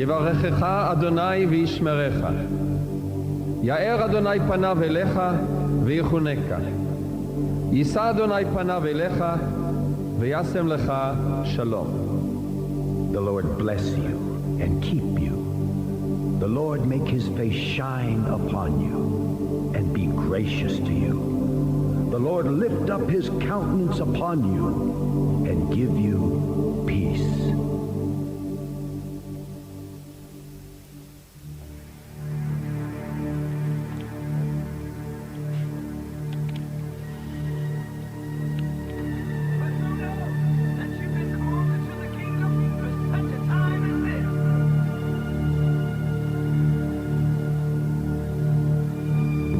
יברכך אדוני וישמרך. יאר אדוני פניו אליך ויחונקה. יישא אדוני פניו אליך וישם לך שלום. The Lord bless you and keep you. The Lord make his face shine upon you and be gracious to you. The Lord lift up his countenance upon you and give you peace.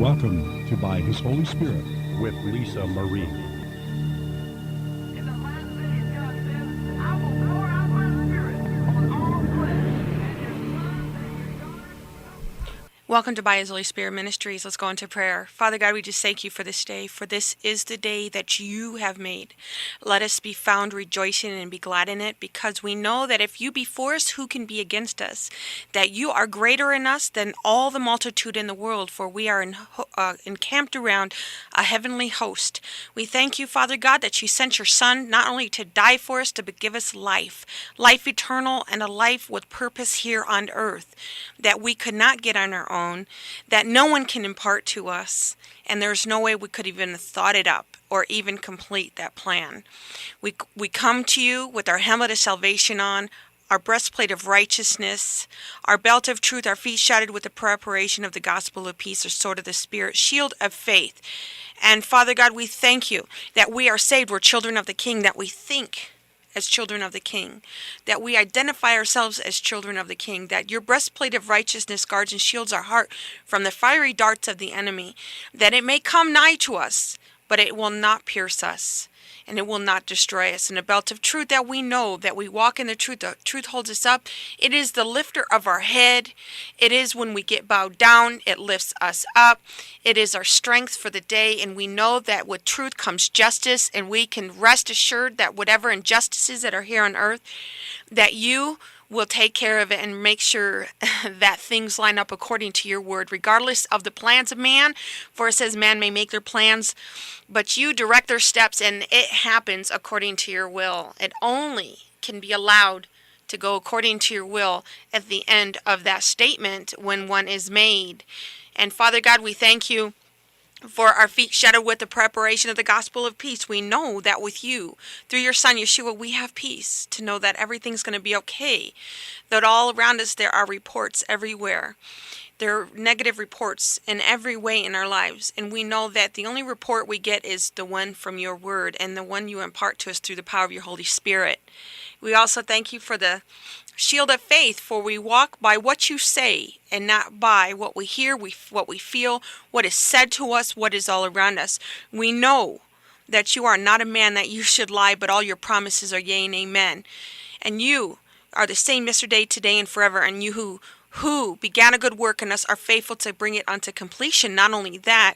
Welcome to By His Holy Spirit with Lisa Marie. In the last days, God says, I will pour out my spirit on all flesh, and your sons and your daughters. Welcome to By His Holy Spirit Ministries. Let's go into prayer. Father God, we just thank you for this day, for this is the day that you have made. Let us be found rejoicing and be glad in it, because we know that if you be for us, who can be against us? That you are greater in us than all the multitude in the world, for we are encamped around a heavenly host. We thank you, Father God, that you sent your Son not only to die for us, but give us life eternal, and a life with purpose here on earth that we could not get on our own, that no one can impart to us, and there's no way we could even have thought it up or even complete that plan. We come to you with our helmet of salvation on, our breastplate of righteousness, our belt of truth, our feet shodded with the preparation of the gospel of peace, our sword of the Spirit, shield of faith. And Father God, we thank you that we are saved, we're children of the King, that we think as children of the King, that we identify ourselves as children of the King, that your breastplate of righteousness guards and shields our heart from the fiery darts of the enemy, that it may come nigh to us, but it will not pierce us, and it will not destroy us. And a belt of truth, that we know that we walk in the truth holds us up. It is the lifter of our head. It is when we get bowed down, it lifts us up. It is our strength for the day, and we know that with truth comes justice, and we can rest assured that whatever injustices that are here on earth, that you will take care of it and make sure that things line up according to your word, regardless of the plans of man. For it says man may make their plans, but you direct their steps, and it happens according to your will. It only can be allowed to go according to your will at the end of that statement when one is made. And Father God, we thank you for our feet shadowed with the preparation of the gospel of peace. We know that with you, through your Son, Yeshua, we have peace to know that everything's going to be okay. That all around us, there are reports everywhere. There are negative reports in every way in our lives. And we know that the only report we get is the one from your word and the one you impart to us through the power of your Holy Spirit. We also thank you for the shield of faith, for we walk by what you say and not by what we hear, what we feel, what is said to us, what is all around us. We know that you are not a man that you should lie, but all your promises are yea and amen. And you are the same yesterday, today, and forever. And you who began a good work in us are faithful to bring it unto completion. Not only that,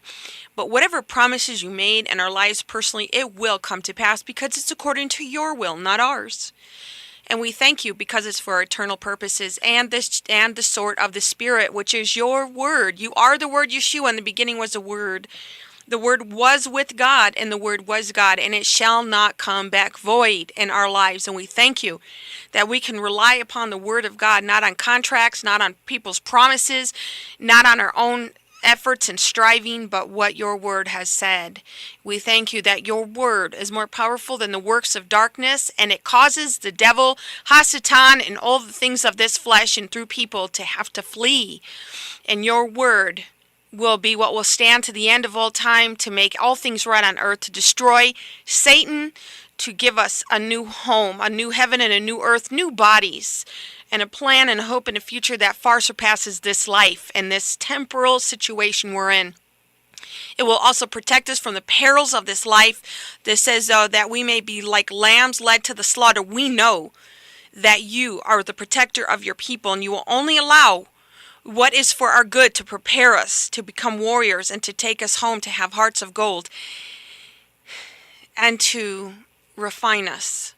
but whatever promises you made in our lives personally, it will come to pass, because it's according to your will, not ours. And we thank you because it's for our eternal purposes, and the sword of the Spirit, which is your word. You are the word, Yeshua. In the beginning was the word. The word was with God, and the word was God, and it shall not come back void in our lives. And we thank you that we can rely upon the word of God, not on contracts, not on people's promises, not on our own efforts and striving, but what your word has said. We thank you that your word is more powerful than the works of darkness, and it causes the devil, Hasatan, and all the things of this flesh and through people to have to flee. And your word will be what will stand to the end of all time, to make all things right on earth, to destroy Satan, to give us a new home, a new heaven and a new earth, new bodies, and a plan and a hope in a future that far surpasses this life and this temporal situation we're in. It will also protect us from the perils of this life. This says, that we may be like lambs led to the slaughter. We know that you are the protector of your people, and you will only allow what is for our good to prepare us to become warriors and to take us home to have hearts of gold and to refine us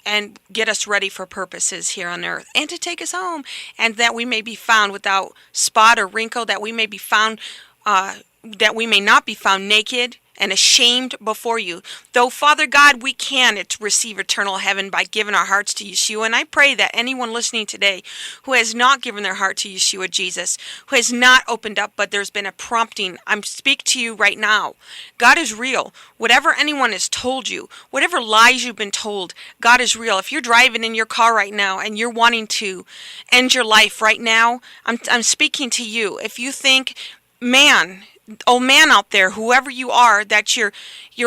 and get us ready for purposes here on earth, and to take us home, and that we may be found without spot or wrinkle, that we may be found, that we may not be found naked and ashamed before you. Though, Father God, we can receive eternal heaven by giving our hearts to Yeshua. And I pray that anyone listening today who has not given their heart to Yeshua Jesus, who has not opened up, but there's been a prompting, I speak to you right now. God is real. Whatever anyone has told you, whatever lies you've been told, God is real. If you're driving in your car right now and you're wanting to end your life right now, I'm speaking to you. If you think, man out there, whoever you are, that your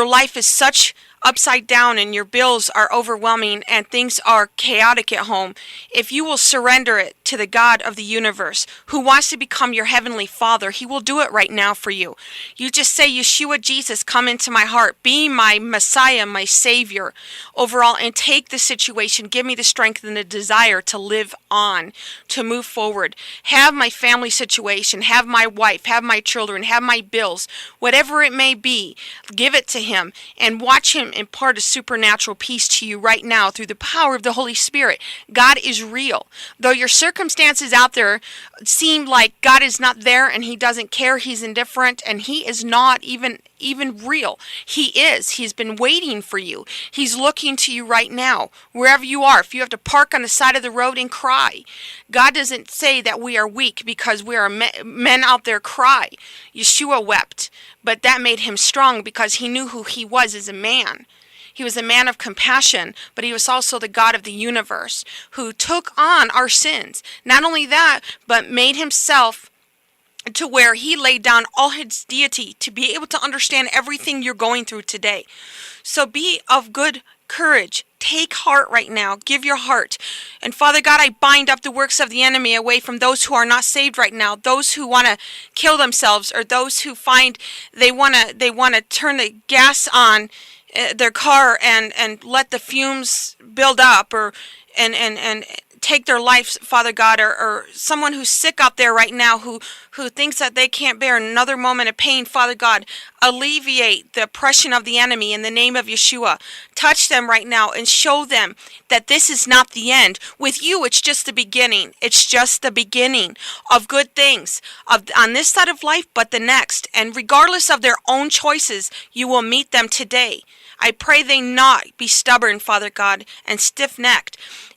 life is such upside down and your bills are overwhelming and things are chaotic at home, if you will surrender it to the God of the universe who wants to become your heavenly Father, He will do it right now for you. You just say, Yeshua Jesus, come into my heart, be my Messiah, my Savior overall, and take the situation. Give me the strength and the desire to live on, to move forward. Have my family situation, have my wife, have my children, have my bills, whatever it may be, give it to Him and watch Him impart a supernatural peace to you right now through the power of the Holy Spirit. God is real. Though your circumstances out there seem like God is not there and He doesn't care, He's indifferent, and He is not even real. He is. He's been waiting for you. He's looking to you right now, wherever you are. If you have to park on the side of the road and cry, God doesn't say that we are weak because we are men out there cry. Yeshua wept, but that made Him strong because He knew who He was as a man. He was a man of compassion, but He was also the God of the universe who took on our sins. Not only that, but made Himself to where He laid down all His deity to be able to understand everything you're going through today. So be of good courage. Take heart right now. Give your heart. And Father God, I bind up the works of the enemy away from those who are not saved right now, those who want to kill themselves, or those who find they want to turn the gas on their car and let the fumes build up, or and take their lives, Father God, or someone who's sick out there right now who thinks that they can't bear another moment of pain, Father God, alleviate the oppression of the enemy in the name of Yeshua. Touch them right now and show them that this is not the end. With you, it's just the beginning. It's just the beginning of good things on this side of life, but the next. And regardless of their own choices, you will meet them today. I pray they not be stubborn, Father God, and stiff-necked,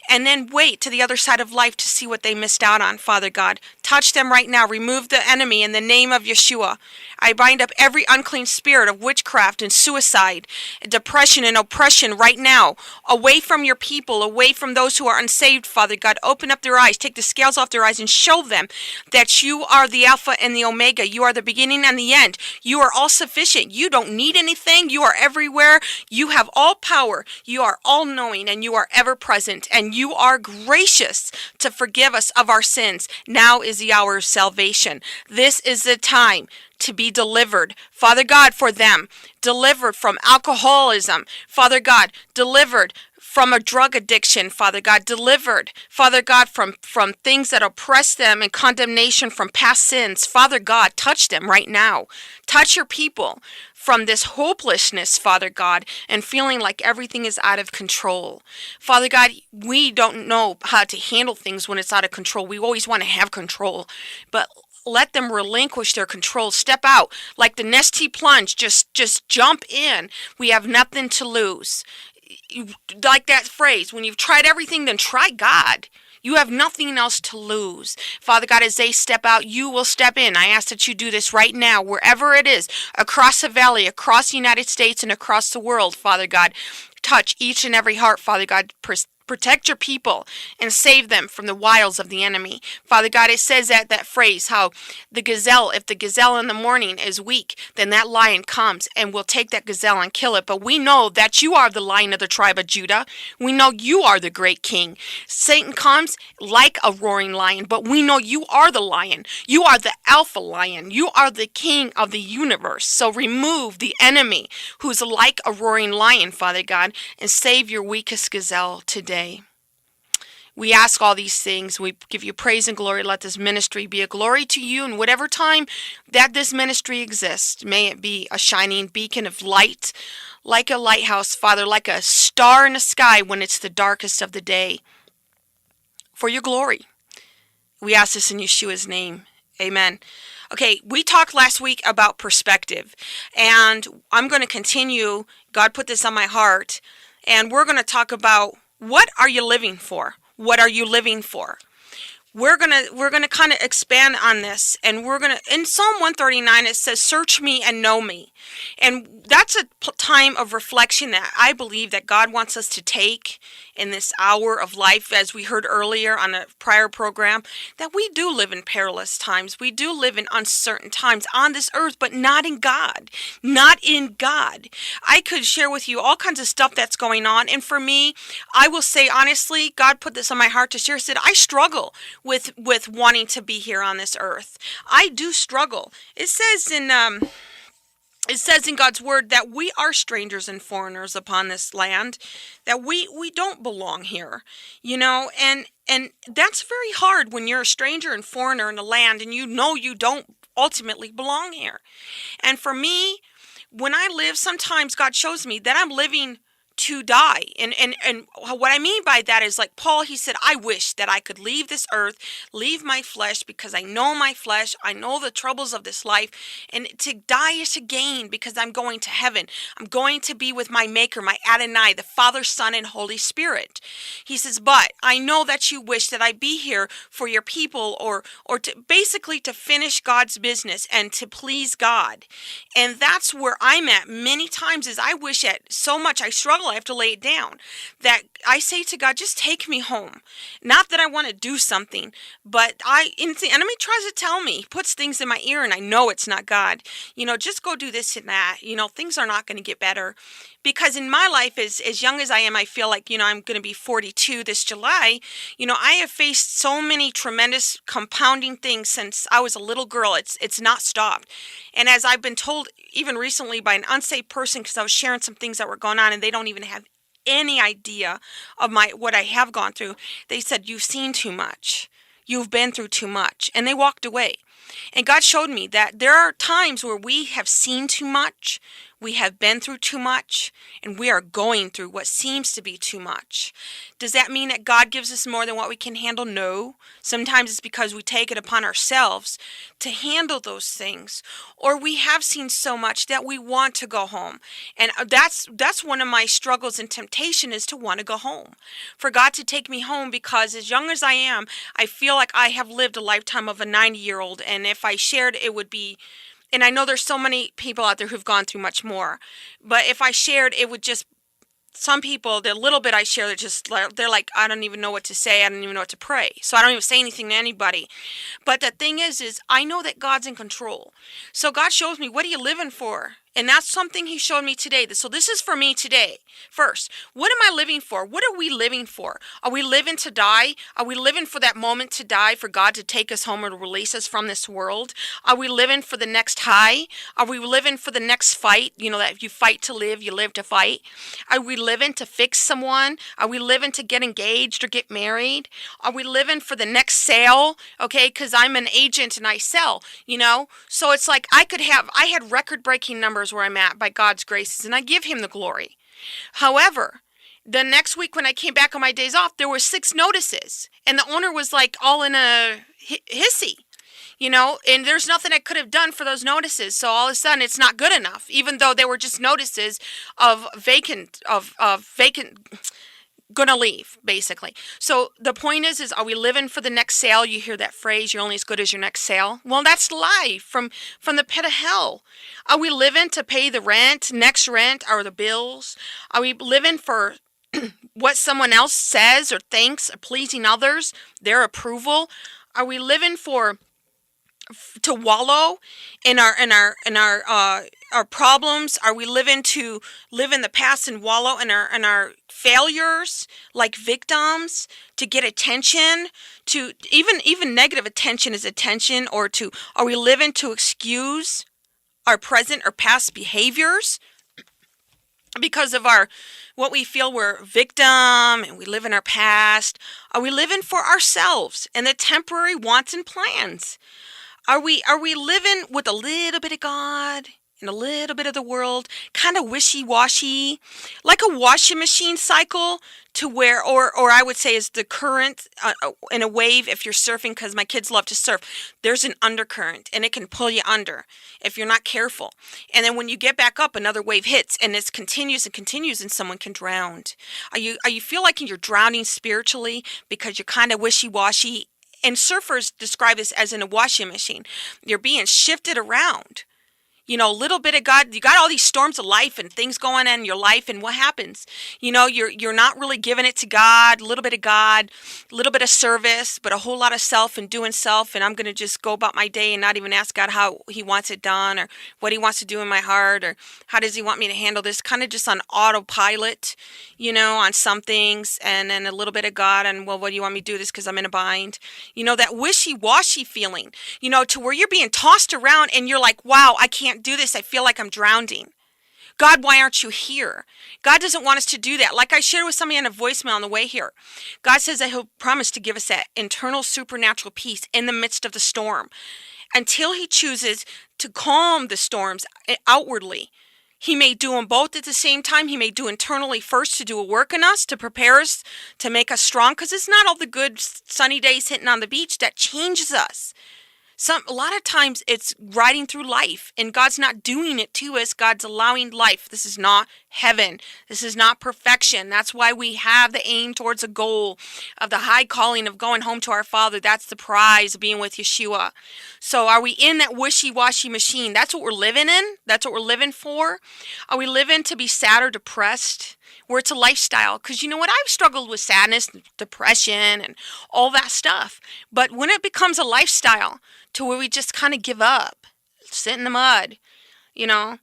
and then wait to the other side of life to see what they missed out on, Father God. Touch them right now. Remove the enemy in the name of Yeshua. I bind up every unclean spirit of witchcraft and suicide, depression and oppression right now, away from your people, away from those who are unsaved, Father God. Open up their eyes, take the scales off their eyes, and show them that you are the Alpha and the Omega. You are the beginning and the end. You are all sufficient. You don't need anything. You are everywhere. You have all power. You are all knowing, and you are ever present, and you are gracious to forgive us of our sins. Now is the hour of salvation. This is the time to be delivered, Father God, for them. Delivered from alcoholism, Father God. Delivered from a drug addiction, Father God. Delivered, Father God, from things that oppress them and condemnation from past sins. Father God, touch them right now. Touch your people from this hopelessness, Father God, and feeling like everything is out of control. Father God, we don't know how to handle things when it's out of control. We always want to have control, but let them relinquish their control. Step out like the Nestea plunge. Just jump in. We have nothing to lose. Like that phrase, when you've tried everything, then try God. You have nothing else to lose. Father God, as they step out, you will step in. I ask that you do this right now, wherever it is, across the valley, across the United States, and across the world, Father God. Touch each and every heart, Father God. Protect your people and save them from the wiles of the enemy. Father God, it says that phrase, how the gazelle, if the gazelle in the morning is weak, then that lion comes and will take that gazelle and kill it. But we know that you are the Lion of the tribe of Judah. We know you are the great king. Satan comes like a roaring lion, but we know you are the lion. You are the alpha lion. You are the king of the universe. So remove the enemy who's like a roaring lion, Father God, and save your weakest gazelle today. We ask all these things. We give you praise and glory. Let this ministry be a glory to you in whatever time that this ministry exists. May it be a shining beacon of light, like a lighthouse, Father, like a star in the sky when it's the darkest of the day. For your glory. We ask this in Yeshua's name. Amen. Okay, we talked last week about perspective, and I'm going to continue. God put this on my heart, and we're going to talk about what are you living for? What are you living for? We're gonna kind of expand on this, and we're gonna in Psalm 139 it says, "Search me and know me," and that's a time of reflection that I believe that God wants us to take in this hour of life, as we heard earlier on a prior program, that we do live in perilous times. We do live in uncertain times on this earth, but not in God. Not in God. I could share with you all kinds of stuff that's going on, and for me, I will say honestly, God put this on my heart to share. He said, I struggle with wanting to be here on this earth. I do struggle. It says in God's word that we are strangers and foreigners upon this land, that we don't belong here, and that's very hard when you're a stranger and foreigner in a land and you don't ultimately belong here. And for me, when I live, sometimes God shows me that I'm living to die. And what I mean by that is, like Paul, he said, I wish that I could leave this earth, leave my flesh, because I know my flesh, I know the troubles of this life, and to die is to gain, because I'm going to heaven. I'm going to be with my Maker, my Adonai, the Father, Son, and Holy Spirit. He says, but I know that you wish that I be here for your people, or to basically to finish God's business and to please God. And that's where I'm at many times, is I wish at so much, I struggle, I have to lay it down, that I say to God, just take me home. Not that I want to do something, but the enemy tries to tell me, puts things in my ear, and I know it's not God. Just go do this and that. Things are not going to get better. Because in my life, as young as I am, I feel like, I'm going to be 42 this July. I have faced so many tremendous compounding things since I was a little girl. It's not stopped. And as I've been told even recently by an unsafe person, because I was sharing some things that were going on and they don't even have any idea of what I have gone through, they said, you've seen too much. You've been through too much. And they walked away. And God showed me that there are times where we have seen too much, we have been through too much, and we are going through what seems to be too much. Does that mean that God gives us more than what we can handle? No. Sometimes it's because we take it upon ourselves to handle those things, or we have seen so much that we want to go home. And that's one of my struggles and temptation, is to want to go home. For God to take me home, because as young as I am, I feel like I have lived a lifetime of a 90-year-old, and if I shared, it would be, and I know there's so many people out there who've gone through much more, but if I shared, it would just, some people, the little bit I share, they're like, I don't even know what to say. I don't even know what to pray. So I don't even say anything to anybody. But the thing is I know that God's in control. So God shows me, what are you living for? And that's something he showed me today. So this is for me today. First, what am I living for? What are we living for? Are we living to die? Are we living for that moment to die, for God to take us home and release us from this world? Are we living for the next high? Are we living for the next fight? That if you fight to live, you live to fight. Are we living to fix someone? Are we living to get engaged or get married? Are we living for the next sale? Okay, because I'm an agent and I sell, So it's like I had record-breaking numbers where I'm at by God's graces, and I give him the glory. However, the next week when I came back on my days off, there were 6 notices, and the owner was like all in a hissy, and there's nothing I could have done for those notices. So all of a sudden it's not good enough, even though they were just notices of vacant, gonna leave, basically. So the point is are we living for the next sale? You hear that phrase, you're only as good as your next sale. Well, that's life from the pit of hell. Are we living to pay the next rent, or the bills? Are we living for what someone else says or thinks, or pleasing others, their approval? Are we living to wallow in our problems? Are we living to live in the past and wallow in our failures like victims, to get attention, to even negative attention is attention, or are we living to excuse our present or past behaviors because of what we feel we're victim and we live in our past? Are we living for ourselves and the temporary wants and plans? Are we living with a little bit of God and a little bit of the world, kind of wishy-washy, like a washing machine cycle, to where, or I would say is the current in a wave. If you're surfing, because my kids love to surf, there's an undercurrent and it can pull you under if you're not careful. And then when you get back up, another wave hits and it continues and continues, and someone can drown. Are you feel like you're drowning spiritually because you're kind of wishy-washy? And surfers describe this as in a washing machine. You're being shifted around. You know, a little bit of God, you got all these storms of life and things going on in your life, and what happens? You know, you're not really giving it to God, a little bit of service, but a whole lot of self and doing self, and I'm going to just go about my day and not even ask God how he wants it done, or what he wants to do in my heart, or how does he want me to handle this, kind of just on autopilot, you know, on some things, and then a little bit of God, and well, what do you want me to do this because I'm in a bind? You know, that wishy-washy feeling, you know, to where you're being tossed around and you're like, wow, I can't do this. I feel like I'm drowning. God, why aren't you here? God doesn't want us to do that. Like I shared with somebody on a voicemail on the way here, God says that he'll promise to give us that internal supernatural peace in the midst of the storm. Until he chooses to calm the storms outwardly, he may do them both at the same time. He may do internally first to do a work in us, to prepare us, to make us strong, because it's not all the good sunny days hitting on the beach that changes us. A lot of times it's riding through life, and God's not doing it to us. God's allowing life. This is not heaven. This is not perfection. That's why we have the aim towards a goal of the high calling of going home to our Father. That's the prize of being with Yeshua. So are we in that wishy-washy machine? That's what we're living in. That's what we're living for. Are we living to be sad or depressed? Where it's a lifestyle, because you know what, I've struggled with sadness and depression and all that stuff, but when it becomes a lifestyle to where we just kind of give up, sit in the mud, you know,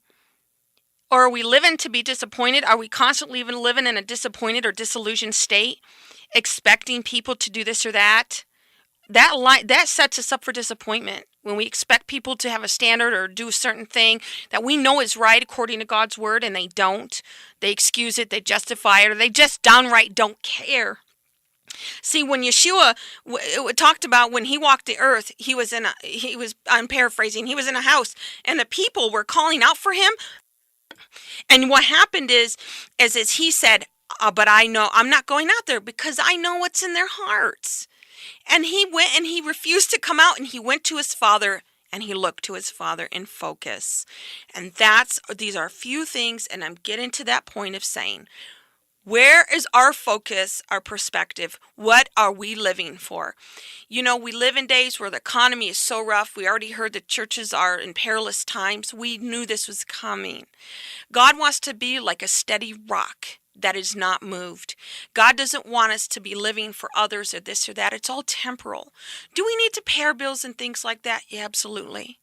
or are we living to be disappointed? Are we constantly even living in a disappointed or disillusioned state, expecting people to do this or that? That sets us up for disappointment. When we expect people to have a standard or do a certain thing that we know is right according to God's word, and they don't. They excuse it, they justify it, or they just downright don't care. See, when Yeshua talked about when he walked the earth, I'm paraphrasing, he was in a house, and the people were calling out for him. And what happened is he said, but I know I'm not going out there because I know what's in their hearts. And he went and he refused to come out, and he went to his Father and he looked to his Father in focus. And these are a few things, and I'm getting to that point of saying, where is our focus, our perspective? What are we living for? You know, we live in days where the economy is so rough. We already heard that churches are in perilous times. We knew this was coming. God wants to be like a steady rock that is not moved. God doesn't want us to be living for others or this or that. It's all temporal. Do we need to pay our bills and things like that? Yeah, absolutely.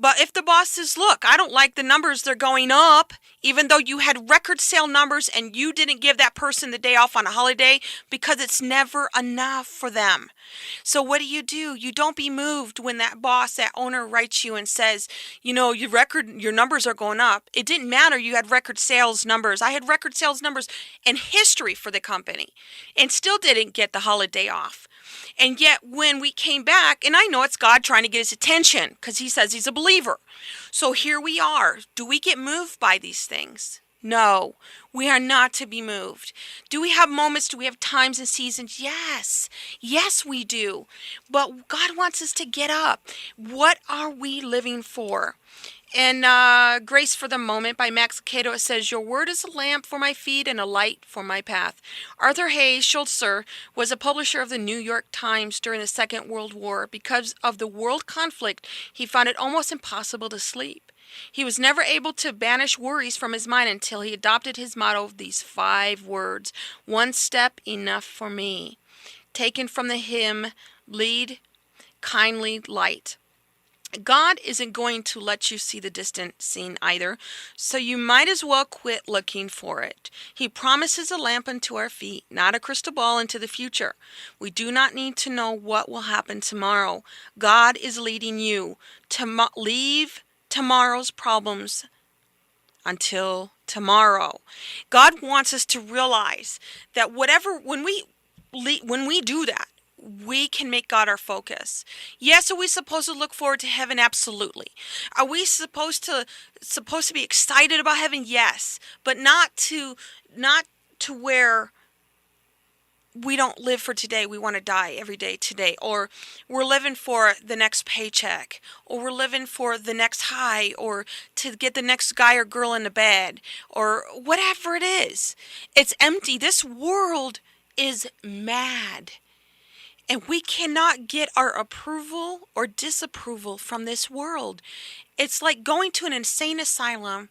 But if the boss says, look, I don't like the numbers, they're going up, even though you had record sale numbers and you didn't give that person the day off on a holiday because it's never enough for them. So what do? You don't be moved when that boss, that owner writes you and says, you know, your numbers are going up. It didn't matter. You had record sales numbers. I had record sales numbers in history for the company and still didn't get the holiday off. And yet when we came back, and I know it's God trying to get his attention because he says he's a believer. So here we are. Do we get moved by these things? No, we are not to be moved. Do we have moments? Do we have times and seasons? Yes. Yes, we do. But God wants us to get up. What are we living for? In Grace for the Moment by Max Lucado, it says, your word is a lamp for my feet and a light for my path. Arthur Hayes Schulzer was a publisher of the New York Times during the Second World War. Because of the world conflict, he found it almost impossible to sleep. He was never able to banish worries from his mind until he adopted his motto of these 5 words, one step enough for me. Taken from the hymn, Lead, Kindly Light. God isn't going to let you see the distant scene either, so you might as well quit looking for it. He promises a lamp unto our feet, not a crystal ball into the future. We do not need to know what will happen tomorrow. God is leading you to leave tomorrow's problems until tomorrow. God wants us to realize that when we do that, we can make God our focus. Yes, are we supposed to look forward to heaven? Absolutely. Are we supposed to be excited about heaven? Yes, but not to where we don't live for today. We want to die every day today, or we're living for the next paycheck, or we're living for the next high, or to get the next guy or girl in the bed, or whatever it is. It's empty. This world is mad. And we cannot get our approval or disapproval from this world. It's like going to an insane asylum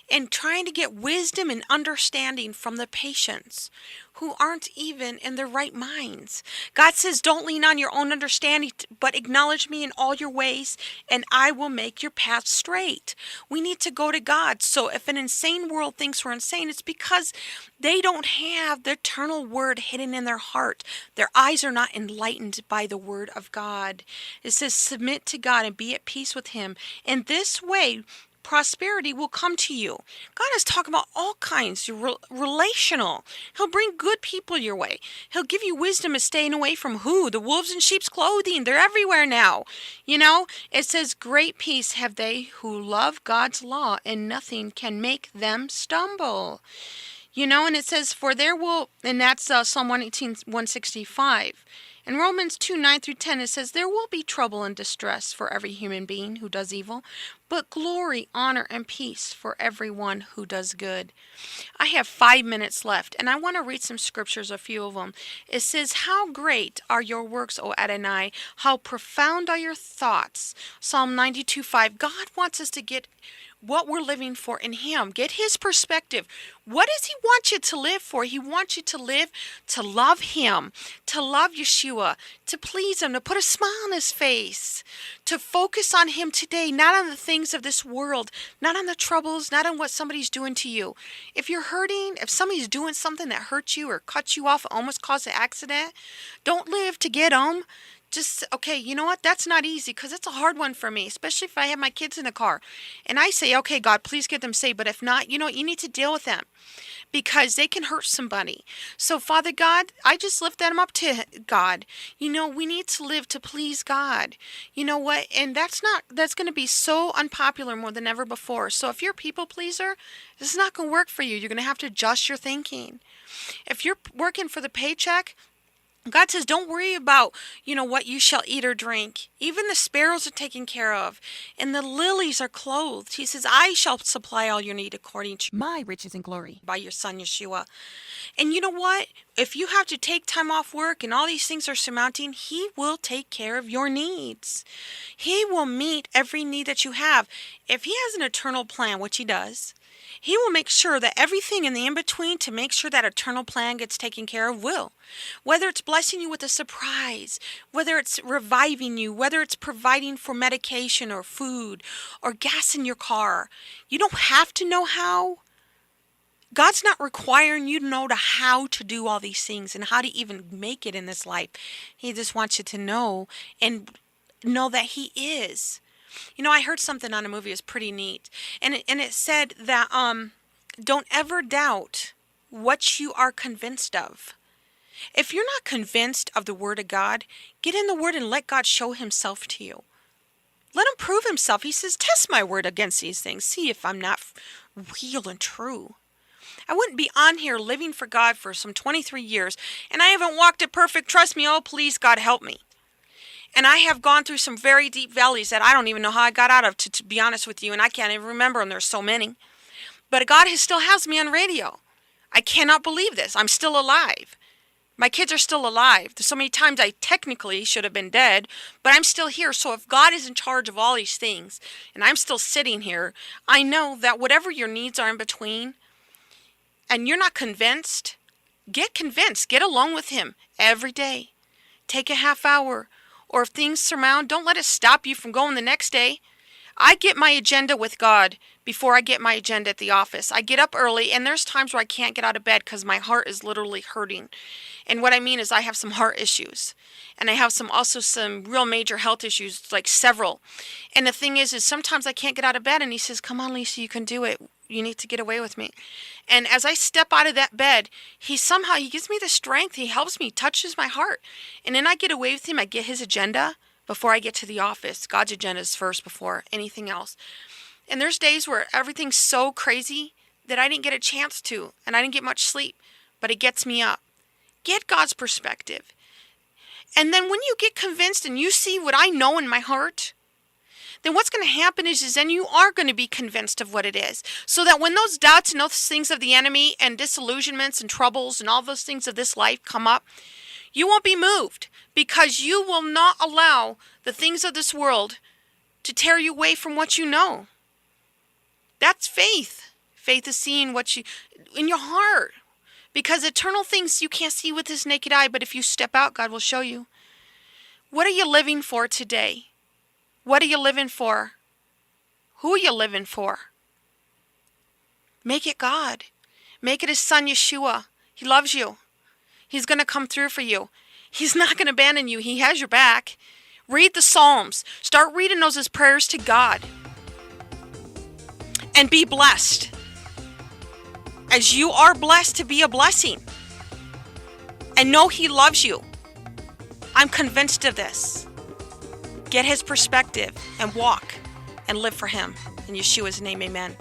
and trying to get wisdom and understanding from the patients who aren't even in their right minds. God says, don't lean on your own understanding, but acknowledge me in all your ways, and I will make your path straight. We need to go to God. So if an insane world thinks we're insane, it's because they don't have the eternal word hidden in their heart. Their eyes are not enlightened by the word of God. It says, submit to God and be at peace with him. And this way, prosperity will come to you. God is talking about all kinds, relational. He'll bring good people your way. He'll give you wisdom of staying away from who? The wolves in sheep's clothing. They're everywhere now. It says, great peace have they who love God's law, and nothing can make them stumble. And it says, for there will, and that's Psalm 118, 165. In Romans 2, 9 through 10, it says, there will be trouble and distress for every human being who does evil, but glory, honor, and peace for everyone who does good. I have 5 minutes left, and I want to read some scriptures, a few of them. It says, how great are your works, O Adonai, how profound are your thoughts. Psalm 92, 5. God wants us to get what we're living for in him. Get his perspective. What does he want you to live for? He wants you to live to love him, to love Yeshua, to please him, to put a smile on his face, to focus on him today, not on the things of this world, not on the troubles, not on what somebody's doing to you. If you're hurting, if somebody's doing something that hurts you or cuts you off, almost caused an accident, don't live to get them. Just, okay, you know what? That's not easy, because it's a hard one for me, especially if I have my kids in the car. And I say, okay, God, please get them saved. But if not, you need to deal with them, because they can hurt somebody. So, Father God, I just lift them up to God. We need to live to please God. You know what? And that's going to be so unpopular more than ever before. So if you're a people pleaser, this is not going to work for you. You're going to have to adjust your thinking. If you're working for the paycheck, God says, don't worry about, what you shall eat or drink. Even the sparrows are taken care of, and the lilies are clothed. He says, I shall supply all your need according to my riches and glory by your son, Yeshua. And you know what? If you have to take time off work and all these things are surmounting, he will take care of your needs. He will meet every need that you have. If he has an eternal plan, which he does, he will make sure that everything in the in-between to make sure that eternal plan gets taken care of will. Whether it's blessing you with a surprise, whether it's reviving you, whether it's providing for medication or food or gas in your car. You don't have to know how. God's not requiring you to know how to do all these things and how to even make it in this life. He just wants you to know and know that he is. I heard something on a movie. It's pretty neat. And it said that don't ever doubt what you are convinced of. If you're not convinced of the Word of God, get in the Word and let God show himself to you. Let him prove himself. He says, test my word against these things. See if I'm not real and true. I wouldn't be on here living for God for some 23 years, and I haven't walked it perfect. Trust me, oh, please, God, help me. And I have gone through some very deep valleys that I don't even know how I got out of, to be honest with you, and I can't even remember them. There's so many. But God still has me on radio. I cannot believe this. I'm still alive. My kids are still alive. There's so many times I technically should have been dead, but I'm still here. So if God is in charge of all these things, and I'm still sitting here, I know that whatever your needs are in between, and you're not convinced, get convinced. Get alone with him every day. Take a half hour. Or if things surmount, don't let it stop you from going the next day. I get my agenda with God before I get my agenda at the office. I get up early, and there's times where I can't get out of bed because my heart is literally hurting. And what I mean is I have some heart issues. And I have also some real major health issues, like several. And the thing is sometimes I can't get out of bed, and he says, come on, Lisa, you can do it. you need to get away with me. And as I step out of that bed, he gives me the strength. He helps me, touches my heart. And then I get away with him. I get his agenda before I get to the office. God's agenda is first before anything else. And there's days where everything's so crazy that I didn't get a chance to, and I didn't get much sleep, but it gets me up. Get God's perspective. And then when you get convinced and you see what I know in my heart, then what's going to happen is then you are going to be convinced of what it is. So that when those doubts and those things of the enemy and disillusionments and troubles and all those things of this life come up, you won't be moved, because you will not allow the things of this world to tear you away from what you know. That's faith. Faith is seeing what you, in your heart. Because eternal things you can't see with this naked eye, but if you step out, God will show you. What are you living for today? What are you living for? Who are you living for? Make it God. Make it his son, Yeshua. He loves you. He's going to come through for you. He's not going to abandon you. He has your back. Read the Psalms. Start reading those as prayers to God. And be blessed. As you are blessed to be a blessing. And know he loves you. I'm convinced of this. Get his perspective and walk and live for him. In Yeshua's name, amen.